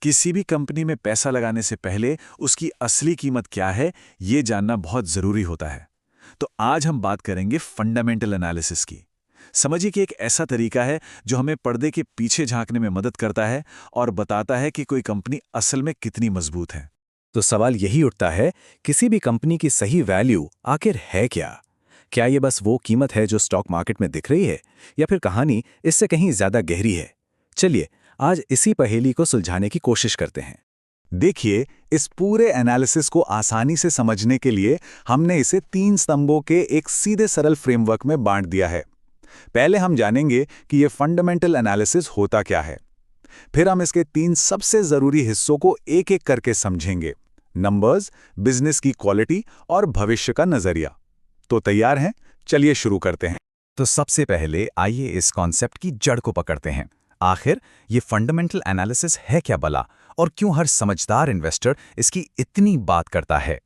किसी भी कंपनी में पैसा लगाने से पहले उसकी असली कीमत क्या है, ये जानना बहुत ज़रूरी होता है। तो आज हम बात करेंगे फंडामेंटल एनालिसिस की। समझिए कि एक ऐसा तरीका है जो हमें पर्दे के पीछे झांकने में मदद करता है और बताता है कि कोई कंपनी असल में कितनी मजबूत है। तो सवाल यही उठता है, किसी भी कंपनी की सही वैल्यू आखिर है क्या? क्या ये बस वो कीमत है जो स्टॉक मार्केट में दिख रही है, या फिर कहानी इससे कहीं ज्यादा गहरी है? चलिए आज इसी पहेली को सुलझाने की कोशिश करते हैं। देखिए, इस पूरे एनालिसिस को आसानी से समझने के लिए हमने इसे 3 स्तंभों के एक सीधे सरल फ्रेमवर्क में बांट दिया है। पहले हम जानेंगे कि ये फंडामेंटल एनालिसिस होता क्या है। फिर हम इसके 3 सबसे जरूरी हिस्सों को एक एक करके समझेंगे: नंबर्स, बिजनेस की क्वालिटी और भविष्य का नजरिया। तो तैयार हैं? चलिए शुरू करते हैं। तो सबसे पहले आइए इस कॉन्सेप्ट की जड़ को पकड़ते हैं। आखिर ये फंडामेंटल एनालिसिस है क्या भला, और क्यों हर समझदार इन्वेस्टर इसकी इतनी बात करता है?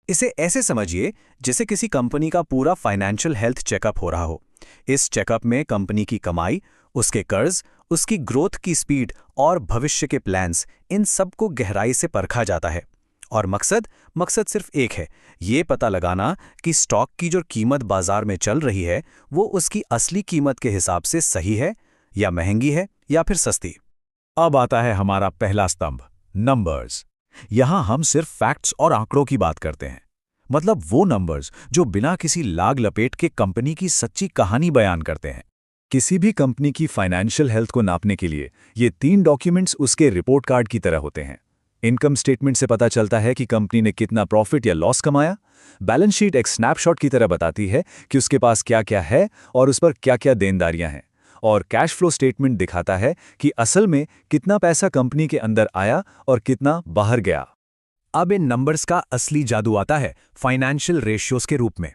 इसे ऐसे समझिए जैसे किसी कंपनी का पूरा फाइनेंशियल हेल्थ चेकअप हो रहा हो। इस चेकअप में कंपनी की कमाई, उसके कर्ज, उसकी ग्रोथ की स्पीड और भविष्य के प्लान्स, इन सब को गहराई से परखा जाता है। और मकसद मकसद सिर्फ एक है, ये पता लगाना कि स्टॉक की जो कीमत बाजार में चल रही है वो उसकी असली कीमत के हिसाब से सही है, या महंगी है, या फिर सस्ती। अब आता है हमारा पहला स्तंभ, नंबर्स। यहां हम सिर्फ फैक्ट्स और आंकड़ों की बात करते हैं। मतलब वो नंबर्स जो बिना किसी लाग लपेट के कंपनी की सच्ची कहानी बयान करते हैं। किसी भी कंपनी की फाइनेंशियल हेल्थ को नापने के लिए ये 3 डॉक्यूमेंट्स उसके रिपोर्ट कार्ड की तरह होते हैं। इनकम स्टेटमेंट से पता चलता है कि कंपनी ने कितना प्रॉफिट या लॉस कमाया। बैलेंस शीट एक स्नैपशॉट की तरह बताती है कि उसके पास क्या क्या है और उस पर क्या क्या देनदारियां हैं। और कैश फ्लो स्टेटमेंट दिखाता है कि असल में कितना पैसा कंपनी के अंदर आया और कितना बाहर गया। अब इन नंबर्स का असली जादू आता है फाइनेंशियल रेशियोज के रूप में।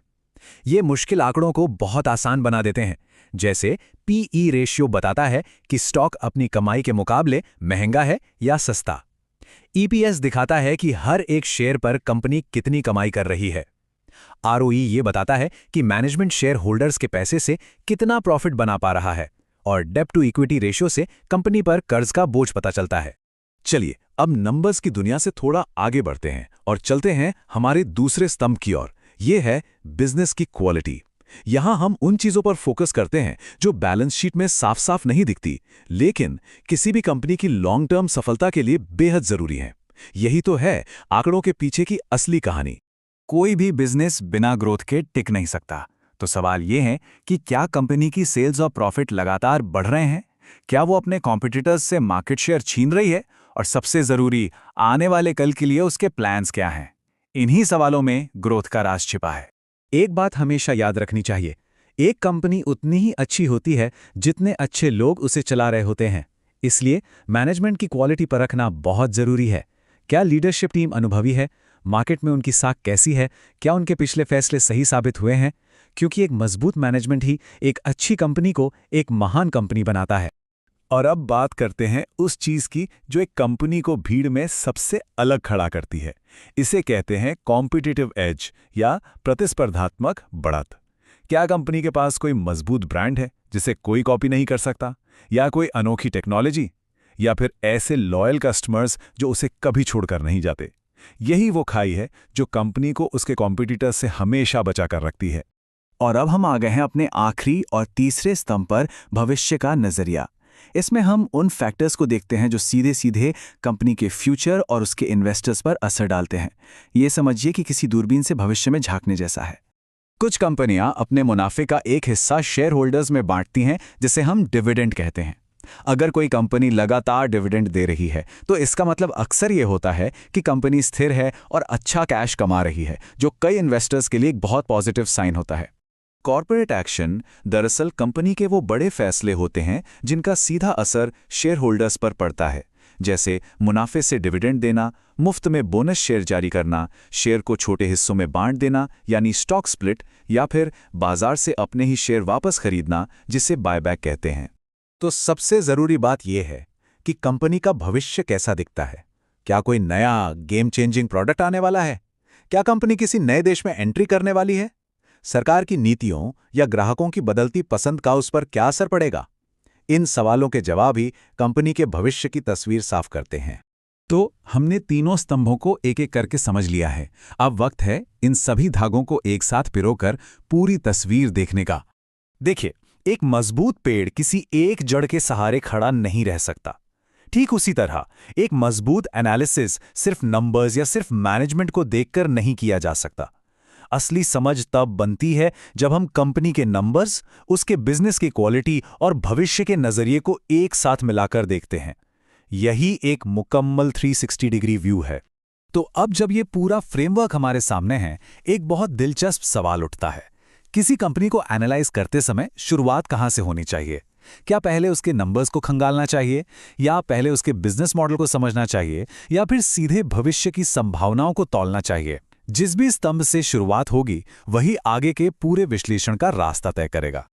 ये मुश्किल आंकड़ों को बहुत आसान बना देते हैं। जैसे पीई रेशियो बताता है कि स्टॉक अपनी कमाई के मुकाबले महंगा है या सस्ता। ईपीएस दिखाता है कि हर एक शेयर पर कंपनी कितनी कमाई कर रही है। आरओई ये बताता है कि मैनेजमेंट शेयर होल्डर्स के पैसे से कितना प्रॉफिट बना पा रहा है। और डेब्ट टू इक्विटी रेशियो से कंपनी पर कर्ज का बोझ पता चलता है। चलिए अब नंबर्स की दुनिया से थोड़ा आगे बढ़ते हैं और चलते हैं हमारे दूसरे स्तंभ की ओर। ये है बिजनेस की क्वालिटी। यहां हम उन चीजों पर फोकस करते हैं जो बैलेंस शीट में साफ साफ नहीं दिखती, लेकिन किसी भी कंपनी की लॉन्ग टर्म सफलता के लिए बेहद जरूरी है। यही तो है आंकड़ों के पीछे की असली कहानी। कोई भी बिजनेस बिना ग्रोथ के टिक नहीं सकता। तो सवाल ये है कि क्या कंपनी की सेल्स और प्रॉफिट लगातार बढ़ रहे हैं? क्या वो अपने कॉम्पिटिटर्स से मार्केट शेयर छीन रही है? और सबसे जरूरी, आने वाले कल के लिए उसके प्लान्स क्या हैं? इन्हीं सवालों में ग्रोथ का राज छिपा है। एक बात हमेशा याद रखनी चाहिए, एक कंपनी उतनी ही अच्छी होती है जितने अच्छे लोग उसे चला रहे होते हैं। इसलिए मैनेजमेंट की क्वालिटी परखना बहुत जरूरी है। क्या लीडरशिप टीम अनुभवी है? मार्केट में उनकी साख कैसी है? क्या उनके पिछले फैसले सही साबित हुए हैं? क्योंकि एक मजबूत मैनेजमेंट ही एक अच्छी कंपनी को एक महान कंपनी बनाता है। और अब बात करते हैं उस चीज की जो एक कंपनी को भीड़ में सबसे अलग खड़ा करती है। इसे कहते हैं कॉम्पिटिटिव एज या प्रतिस्पर्धात्मक बढ़त। क्या कंपनी के पास कोई मजबूत ब्रांड है जिसे कोई कॉपी नहीं कर सकता, या कोई अनोखी टेक्नोलॉजी, या फिर ऐसे लॉयल कस्टमर्स जो उसे कभी छोड़कर नहीं जाते? यही वो खाई है जो कंपनी को उसके कॉम्पिटिटर्स से हमेशा बचा कर रखती है। और अब हम आ गए हैं अपने आखिरी और तीसरे स्तंभ पर, भविष्य का नजरिया। इसमें हम उन फैक्टर्स को देखते हैं जो सीधे सीधे कंपनी के फ्यूचर और उसके इन्वेस्टर्स पर असर डालते हैं। ये समझिए कि किसी दूरबीन से भविष्य में झांकने जैसा है। कुछ कंपनियां अपने मुनाफे का एक हिस्सा शेयर होल्डर्स में बांटती हैं, जिसे हम डिविडेंड कहते हैं। अगर कोई कंपनी लगातार डिविडेंड दे रही है तो इसका मतलब अक्सर ये होता है कि कंपनी स्थिर है और अच्छा कैश कमा रही है, जो कई इन्वेस्टर्स के लिए एक बहुत पॉजिटिव साइन होता है। कॉर्पोरेट एक्शन दरअसल कंपनी के वो बड़े फैसले होते हैं जिनका सीधा असर शेयर होल्डर्स पर पड़ता है, जैसे मुनाफे से डिविडेंड देना, मुफ्त में बोनस शेयर जारी करना, शेयर को छोटे हिस्सों में बांट देना यानी स्टॉक स्प्लिट, या फिर बाजार से अपने ही शेयर वापस खरीदना जिसे बायबैक कहते हैं। तो सबसे जरूरी बात यह है कि कंपनी का भविष्य कैसा दिखता है। क्या कोई नया गेम चेंजिंग प्रोडक्ट आने वाला है? क्या कंपनी किसी नए देश में एंट्री करने वाली है? सरकार की नीतियों या ग्राहकों की बदलती पसंद का उस पर क्या असर पड़ेगा? इन सवालों के जवाब ही कंपनी के भविष्य की तस्वीर साफ करते हैं। तो हमने तीनों स्तंभों को एक एक करके समझ लिया है। अब वक्त है इन सभी धागों को एक साथ पिरोकर पूरी तस्वीर देखने का। देखिए, एक मजबूत पेड़ किसी एक जड़ के सहारे खड़ा नहीं रह सकता। ठीक उसी तरह एक मजबूत एनालिसिस सिर्फ नंबर्स या सिर्फ मैनेजमेंट को देखकर नहीं किया जा सकता। असली समझ तब बनती है जब हम कंपनी के नंबर्स, उसके बिजनेस की क्वालिटी और भविष्य के नजरिए को एक साथ मिलाकर देखते हैं। यही एक मुकम्मल 360 डिग्री व्यू है। तो अब जब ये पूरा फ्रेमवर्क हमारे सामने है, एक बहुत दिलचस्प सवाल उठता है। किसी कंपनी को एनालाइज करते समय शुरुआत कहाँ से होनी चाहिए? क्या पहले उसके नंबर्स को खंगालना चाहिए, या पहले उसके बिजनेस मॉडल को समझना चाहिए, या फिर सीधे भविष्य की संभावनाओं को तौलना चाहिए? जिस भी स्तंभ से शुरुआत होगी, वही आगे के पूरे विश्लेषण का रास्ता तय करेगा।